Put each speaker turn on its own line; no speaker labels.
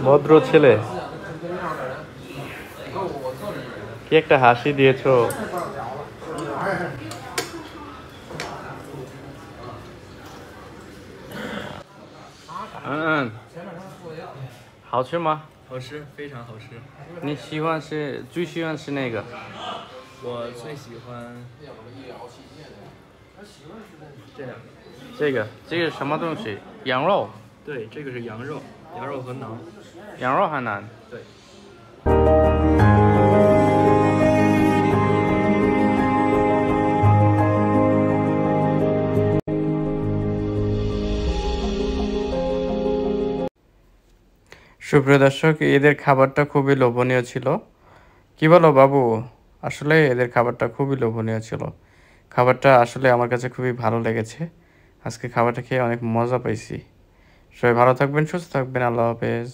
ভদ্র ছেলে, কি একটা হাসি দিয়েছো।嗯，好吃吗？
好吃，非常好吃。
你最喜欢吃哪个？
我最喜欢这两个。
这个是什么东西？羊肉。
对，这个是羊肉，羊肉和馕。
羊肉和馕。
对。
সুপ্রিয় দর্শক, এদের খাবারটা খুবই লোভনীয় ছিল। কি বলো বাবু? আসলে এদের খাবারটা খুবই লোভনীয় ছিল। খাবারটা আসলে আমার কাছে খুবই ভালো লেগেছে। আজকে খাবারটা খেয়ে অনেক মজা পাইছি। সবাই ভালো থাকবেন, সুস্থ থাকবেন। আল্লাহ হাফেজ।